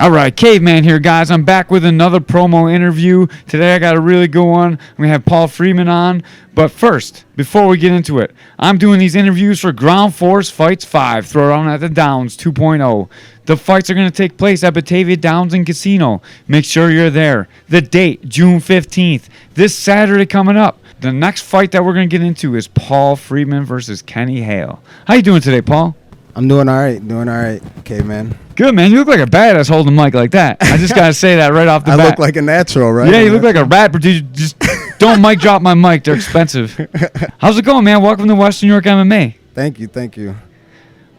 All right, Caveman here, guys. I'm back with another promo interview. Today I got a really good one. We have Paul Freedman on. But first, before we get into it, I'm doing these interviews for Ground Force Fights 5, Throwdown at the Downs 2.0. The fights are going to take place at Batavia Downs and Casino. Make sure you're there. The date, June 15th. This Saturday coming up. The next fight that we're going to get into is Paul Freedman versus Kenny Hale. How you doing today, Paul? I'm doing all right, caveman. Good, man. You look like a badass holding a mic like that. I just got to say that right off the bat. I look like a natural, right? Yeah, you look like a rat, but you just don't mic drop my mic. They're expensive. How's it going, man? Welcome to Western New York MMA. Thank you.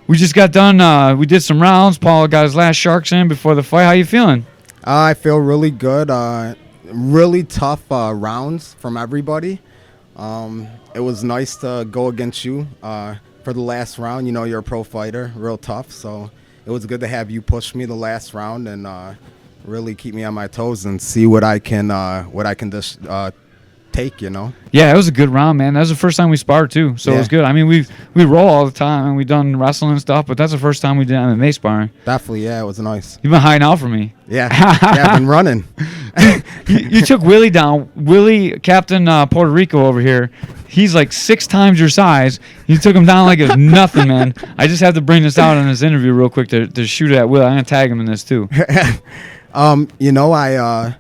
We just got done. We did some rounds. Paul got his last sharks in before the fight. How you feeling? I feel really good. Really tough rounds from everybody. It was nice to go against you for the last round. You know, you're a pro fighter, real tough. So it was good to have you push me the last round and really keep me on my toes and see what I can just take. You know. Yeah, it was a good round, man. That was the first time we sparred too, so It was good. I mean, we roll all the time and we done wrestling and stuff, but that's the first time we did MMA sparring. Definitely, yeah, it was nice. You've been hiding out from me. Yeah, I've been running. You took Willie down. Willie, Captain Puerto Rico over here. He's like 6 times your size. You took him down like it was nothing, man. I just have to bring this out in this interview real quick to shoot at Will. I'm gonna tag him in this too. You know, I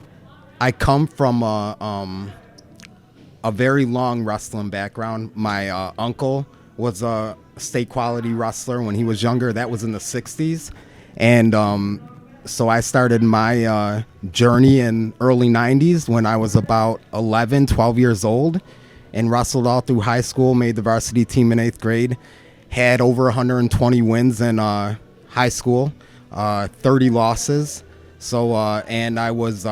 come from a very long wrestling background. My uncle was a state quality wrestler when he was younger. That was in the 60s. And so I started my journey in early 90s when I was about 11, 12 years old and wrestled all through high school, made the varsity team in 8th grade, had over 120 wins in high school, 30 losses. So, and I was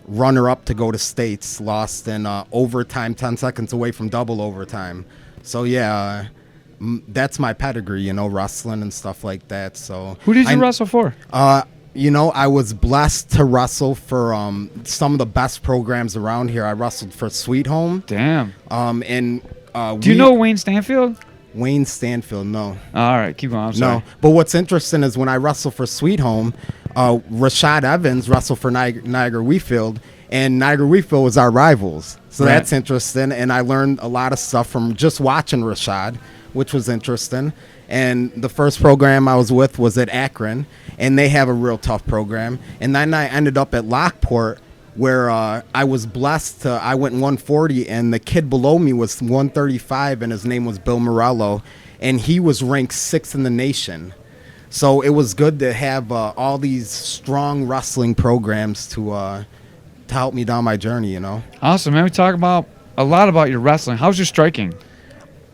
runner-up to go to states, lost in overtime, 10 seconds away from double overtime. So, yeah, that's my pedigree, you know, wrestling and stuff like that. So, who did you wrestle for? You know, I was blessed to wrestle for some of the best programs around here. I wrestled for Sweet Home. Damn. Do you know Wayne Stanfield? Wayne Stanfield, no. All right, keep going. I'm sorry. No, but what's interesting is when I wrestled for Sweet Home, Rashad Evans wrestled for Niagara Wheatfield, and Niagara Wheatfield was our rivals. So That's interesting, and I learned a lot of stuff from just watching Rashad, which was interesting. And the first program I was with was at Akron, and they have a real tough program. And then I ended up at Lockport, where I was blessed I went 140, and the kid below me was 135, and his name was Bill Morello, and he was ranked 6th in the nation. So it was good to have all these strong wrestling programs to help me down my journey, you know. Awesome, man. We talk about a lot about your wrestling. How's your striking?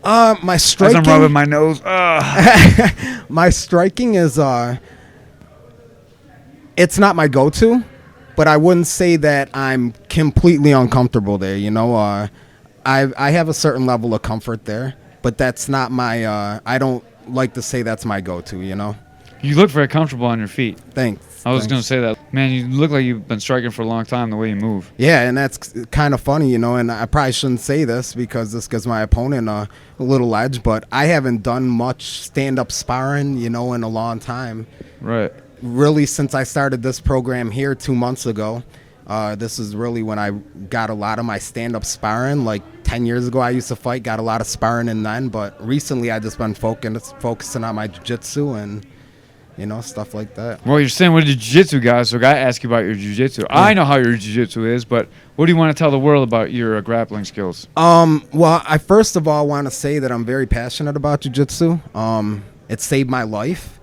My striking. As I'm rubbing my nose. My striking is it's not my go-to, but I wouldn't say that I'm completely uncomfortable there. You know, I have a certain level of comfort there, but that's not my. I don't like to say that's my go-to. You know. You look very comfortable on your feet. Thanks. I was going to say that. Man, you look like you've been striking for a long time the way you move. Yeah, and that's kind of funny, you know, and I probably shouldn't say this because this gives my opponent a little edge, but I haven't done much stand-up sparring, you know, in a long time. Right. Really, since I started this program here 2 months ago, this is really when I got a lot of my stand-up sparring. Like 10 years ago, I used to fight, got a lot of sparring in then, but recently I just been focusing on my jiu-jitsu and, you know, stuff like that. Well, you're saying with the jiu-jitsu guys, so I got to ask you about your jiu-jitsu. Yeah. I know how your jiu-jitsu is, but what do you want to tell the world about your grappling skills? Well, I first of all want to say that I'm very passionate about jiu-jitsu. It saved my life.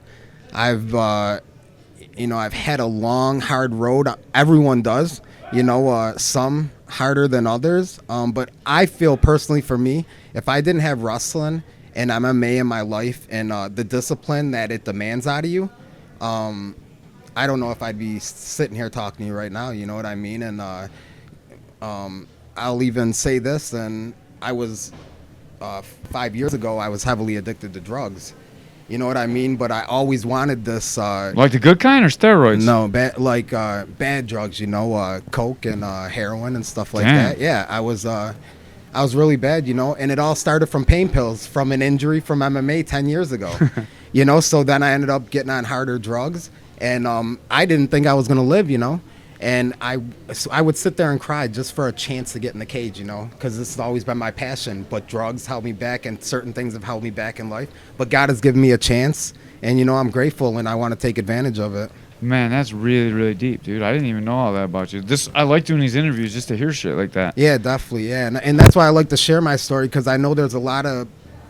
I've had a long, hard road. Everyone does, you know, some harder than others. But I feel personally for me, if I didn't have wrestling and MMA in my life and the discipline that it demands out of you, I don't know if I'd be sitting here talking to you right now, you know what I mean? And I'll even say this, and I was 5 years ago, I was heavily addicted to drugs. You know what I mean? But I always wanted this. Like the good kind or steroids? No, bad drugs, you know, coke and heroin and stuff like Damn. that. Yeah, I was really bad, you know, and it all started from pain pills from an injury from MMA 10 years ago. You know, so then I ended up getting on harder drugs, and I didn't think I was gonna live, and so I would sit there and cry just for a chance to get in the cage, because this has always been my passion. But drugs held me back, and certain things have held me back in life. But God has given me a chance, and I'm grateful, and I want to take advantage of it. Man, that's really, really deep, dude. I didn't even know all that about you. I like doing these interviews just to hear shit like that. Yeah, definitely. Yeah, and that's why I like to share my story, because I know there's a lot of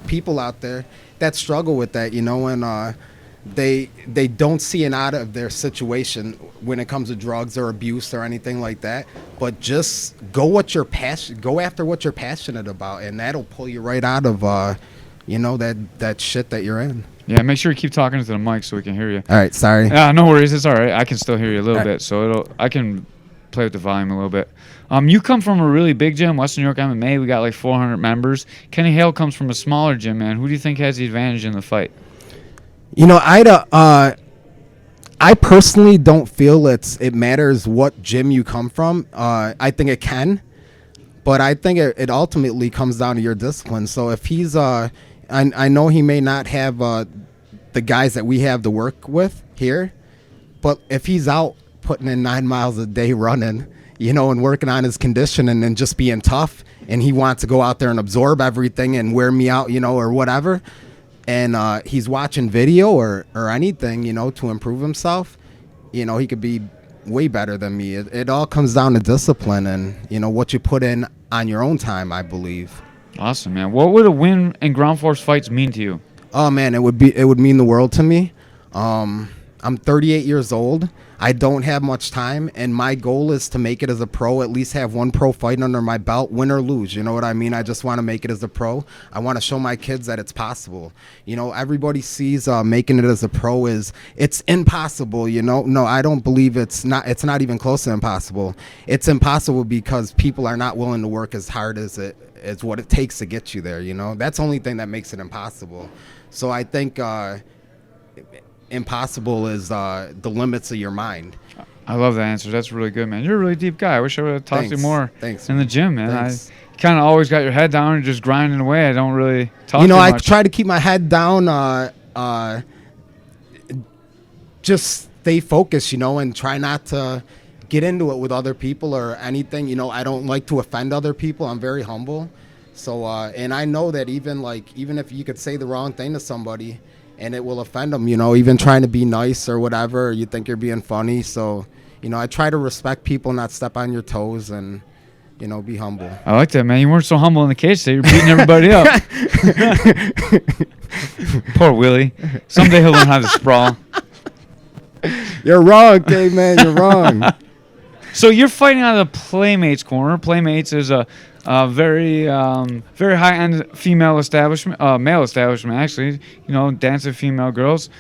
people out there that struggle with that, and they don't see an out of their situation when it comes to drugs or abuse or anything like that. But just go after what you're passionate about, and that'll pull you right out of that shit that you're in. Yeah, make sure you keep talking into the mic so we can hear you. All right, sorry. No worries, it's all right. I can still hear you a little bit, so I can play with the volume a little bit. You come from a really big gym, Western New York MMA. We got like 400 members. Kenny Hale comes from a smaller gym, man. Who do you think has the advantage in the fight? I personally don't feel it matters what gym you come from. I think it can, but I think it ultimately comes down to your discipline. So if he's, I know he may not have the guys that we have to work with here, but if he's out putting in 9 miles a day running, and working on his conditioning and just being tough, and he wants to go out there and absorb everything and wear me out, or whatever, and he's watching video or anything, to improve himself, he could be way better than me. It all comes down to discipline and, what you put in on your own time, I believe. Awesome, man. What would a win in ground force fights mean to you? Oh, man, it would mean the world to me. I'm 38 years old. I don't have much time, and my goal is to make it as a pro, at least have one pro fight under my belt, win or lose. You know what I mean? I just want to make it as a pro. I want to show my kids that it's possible. Everybody sees making it as a pro it's impossible, No, I don't believe it's not even close to impossible. It's impossible because people are not willing to work as hard as what it takes to get you there, That's the only thing that makes it impossible. So I think impossible is the limits of your mind. I love that answer. That's really good, man. You're a really deep guy. I wish I would have talked to you more in the gym, man. Thanks. I kind of always got your head down and just grinding away. I don't really talk too I much. try to keep my head down, just stay focused, and try not to get into it with other people or anything. I don't like to offend other people. I'm very humble. So, and I know that even if you could say the wrong thing to somebody and it will offend them, even trying to be nice or whatever, you think you're being funny. So, I try to respect people, not step on your toes, and, be humble. I like that, man. You weren't so humble in the cage today. You're beating everybody up. Poor Willie. Someday he'll learn how to sprawl. You're wrong, Dave, man. You're wrong. So you're fighting out of the Playmates corner. Playmates is a very very high-end female establishment, male establishment actually. Dancing female girls.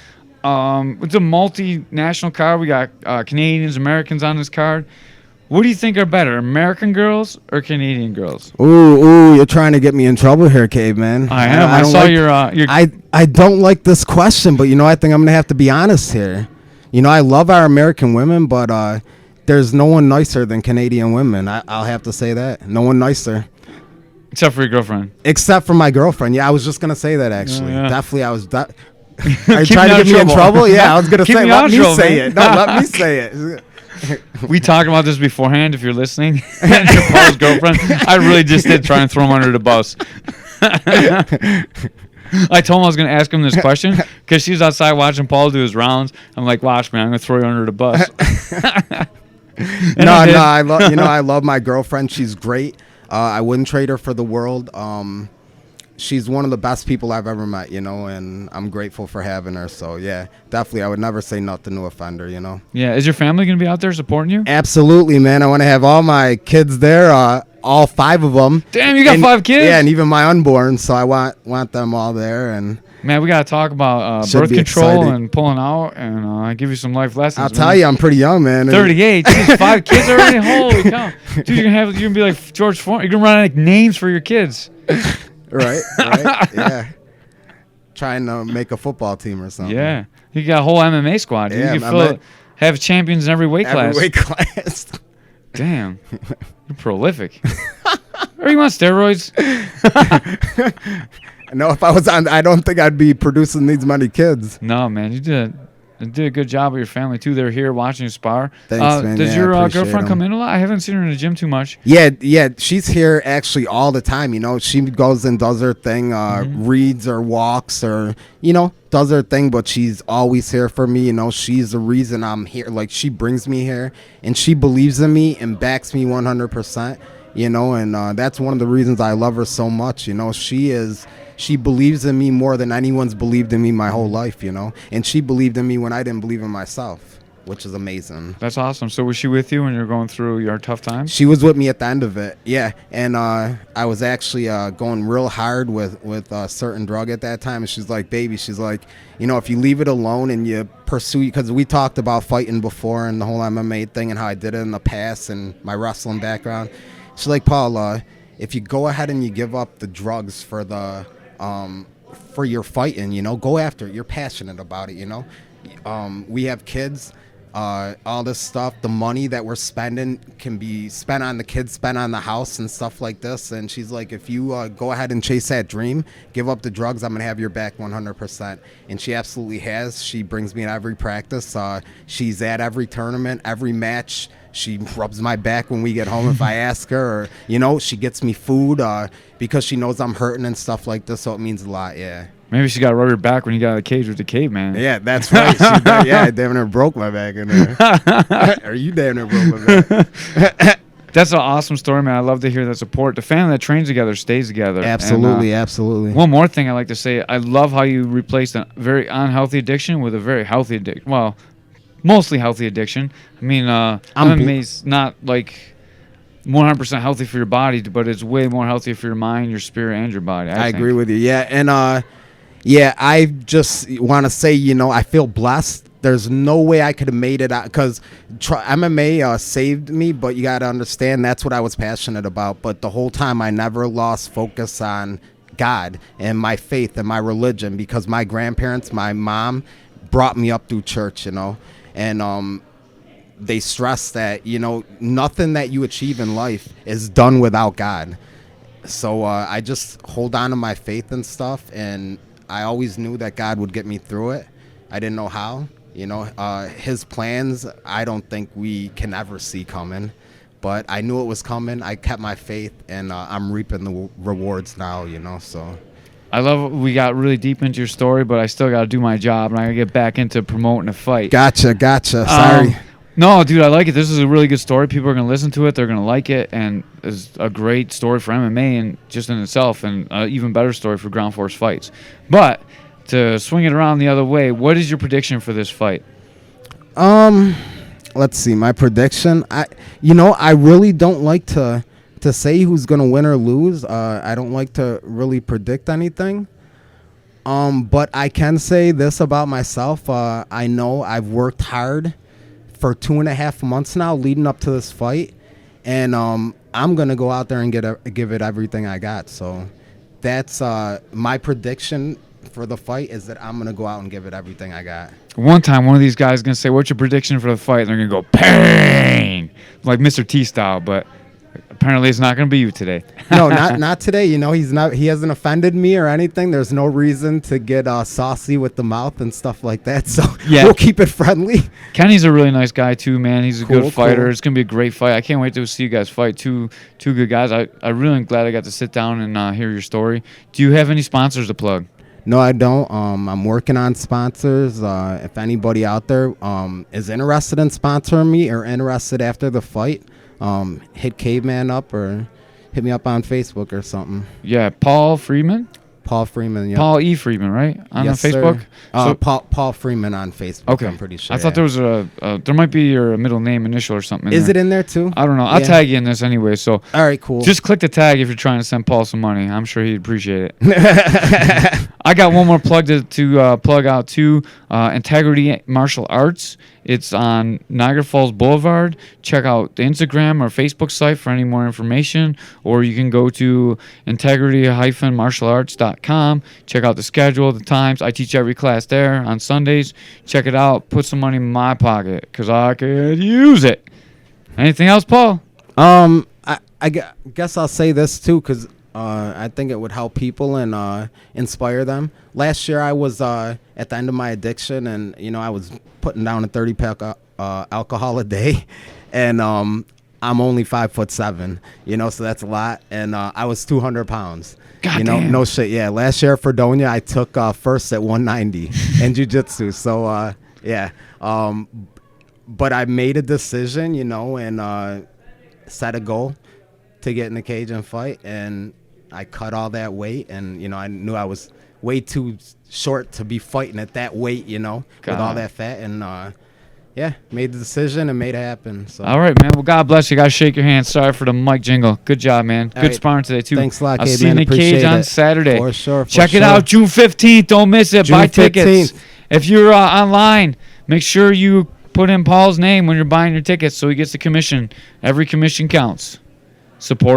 It's a multinational card. We got Canadians, Americans on this card. What do you think are better, American girls or Canadian girls? Ooh, you're trying to get me in trouble here, Caveman. I am. I saw your. I don't like this question, but I think I'm gonna have to be honest here. I love our American women, but there's no one nicer than Canadian women. I'll have to say that. No one nicer. Except for your girlfriend. Except for my girlfriend. Yeah, I was just gonna say that actually. Yeah. Definitely, I was. Are you trying to get me in trouble? Yeah, I was gonna say. Let me say it. No, let me say it. We talked about this beforehand. If you're listening, and your Paul's girlfriend, I really just did try and throw him under the bus. I told him I was going to ask him this question because she was outside watching Paul do his rounds. I'm like, watch me, I'm going to throw you under the bus. I love my girlfriend. She's great. I wouldn't trade her for the world. She's one of the best people I've ever met, and I'm grateful for having her. So, yeah, definitely. I would never say nothing to offend her, Yeah. Is your family going to be out there supporting you? Absolutely, man. I want to have all my kids there, all 5 of them. Damn, you got 5 kids? Yeah, and even my unborn. So I want them all there. And man, we got to talk about birth control and pulling out and give you some life lessons. I'll tell you, I'm pretty young, man. 38. Geez, 5 kids already? Holy cow. Dude, you're going to be like George Foreman. You're going to run out of names for your kids. Right, yeah. Trying to make a football team or something. Yeah. You got a whole MMA squad. Dude. Yeah, you can have champions in every weight class. Every weight class. Damn. You're prolific. Are you on steroids? No, if I was on, I don't think I'd be producing these many kids. No, man. You did did a good job with your family too. They're here watching you spar. Thanks, man. Does Yeah, your I appreciate girlfriend 'em. come in a lot? I haven't seen her in the gym too much. Yeah, she's here actually all the time. She goes and does her thing, reads or walks or does her thing. But she's always here for me. She's the reason I'm here. Like, she brings me here, and she believes in me and backs me 100%. And that's one of the reasons I love her so much. She believes in me more than anyone's believed in me my whole life. And she believed in me when I didn't believe in myself, which is amazing. That's awesome. So was she with you when you were going through your tough times? She was with me at the end of it, yeah. And I was actually going real hard with a certain drug at that time. And she's like, baby, she's like, if you leave it alone and you pursue, because we talked about fighting before and the whole MMA thing and how I did it in the past and my wrestling background. She's like, Paul, if you go ahead and you give up the drugs for your fighting, go after it. You're passionate about it, we have kids. All this stuff, the money that we're spending can be spent on the kids, spent on the house and stuff like this. And she's like, if you go ahead and chase that dream, give up the drugs, I'm going to have your back 100%. And she absolutely has. She brings me in every practice. She's at every tournament, every match. She rubs my back when we get home if I ask her. Or, she gets me food because she knows I'm hurting and stuff like this. So it means a lot, yeah. Maybe she got to rub your back when you got out of the cage with the caveman. Yeah, that's right. I damn near broke my back in there. Or you damn near broke my back. That's an awesome story, man. I love to hear that support. The family that trains together stays together. Absolutely, And, absolutely. One more thing I like to say, I love how you replaced a very unhealthy addiction with a very healthy addiction. Well, mostly healthy addiction. I mean, MMA's not like 100% healthy for your body, but it's way more healthy for your mind, your spirit, and your body. I think. agree with you. Yeah, and yeah, I just want to say, I feel blessed. There's no way I could have made it out because MMA saved me, but you got to understand that's what I was passionate about. But the whole time I never lost focus on God and my faith and my religion because my grandparents, my mom brought me up through church, and they stress that, nothing that you achieve in life is done without God. So I just hold on to my faith and stuff, and I always knew that God would get me through it. I didn't know how. His plans, I don't think we can ever see coming. But I knew it was coming. I kept my faith, and I'm reaping the rewards now, so. I love we got really deep into your story, but I still got to do my job, and I got to get back into promoting a fight. Gotcha. Sorry. No, dude, I like it. This is a really good story. People are going to listen to it. They're going to like it, and it's a great story for MMA and just in itself, and an even better story for ground force fights. But to swing it around the other way, what is your prediction for this fight? Let's see. My prediction. I really don't like to say who's going to win or lose. I don't like to really predict anything. But I can say this about myself. I know I've worked hard for 2.5 months now leading up to this fight, and I'm going to go out there and give it everything I got. So that's my prediction for the fight is that I'm going to go out and give it everything I got. One time, one of these guys is going to say, what's your prediction for the fight? And they're going to go, pain! Like Mr. T style, but apparently it's not going to be you today. No, not today. He hasn't offended me or anything. There's no reason to get saucy with the mouth and stuff like that. So yeah. We'll keep it friendly. Kenny's a really nice guy too, man. He's a good fighter. Cool. It's going to be a great fight. I can't wait to see you guys fight. Two good guys. I really am glad I got to sit down and hear your story. Do you have any sponsors to plug? No, I don't. I'm working on sponsors. If anybody out there is interested in sponsoring me or interested after the fight, hit Caveman up or hit me up on Facebook or something. Yeah, Paul Freedman? Paul Freeman, yeah. Paul E. Freeman, right? On yes, Facebook? So, Paul Freeman on Facebook, okay. I'm pretty sure. I thought there was there might be your middle name initial or something. Is it in there too? I don't know. I'll tag you in this anyway. So all right, cool. Just click the tag if you're trying to send Paul some money. I'm sure he'd appreciate it. I got one more plug to plug out too. Integrity Martial Arts. It's on Niagara Falls Boulevard. Check out the Instagram or Facebook site for any more information, or you can go to integrity-martialarts.com. Check out the schedule, the times. I teach every class there on Sundays. Check it out. Put some money in my pocket because I could use it. Anything else, Paul? I guess I'll say this too because I think it would help people and inspire them. Last year, I was at the end of my addiction, and I was putting down a 30-pack alcohol a day, and I'm only 5'7", so that's a lot, and I was 200 pounds. God damn. No shit. Yeah, last year for Fredonia, I took first at 190 in jiu-jitsu. So yeah, but I made a decision, and set a goal to get in the cage and fight, and I cut all that weight, and I knew I was way too short to be fighting at that weight, with all that fat, and yeah, made the decision and made it happen. So. All right, man. Well, God bless you. Guys, shake your hands. Sorry for the mic jingle. Good job, man. Good sparring today, too. Thanks a lot, I'll Kate, see you in man. the cage Appreciate on it. Saturday. For sure. Check it out, June 15th. Don't miss it. June Buy tickets. 15th. If you're online, make sure you put in Paul's name when you're buying your tickets so he gets the commission. Every commission counts. Support.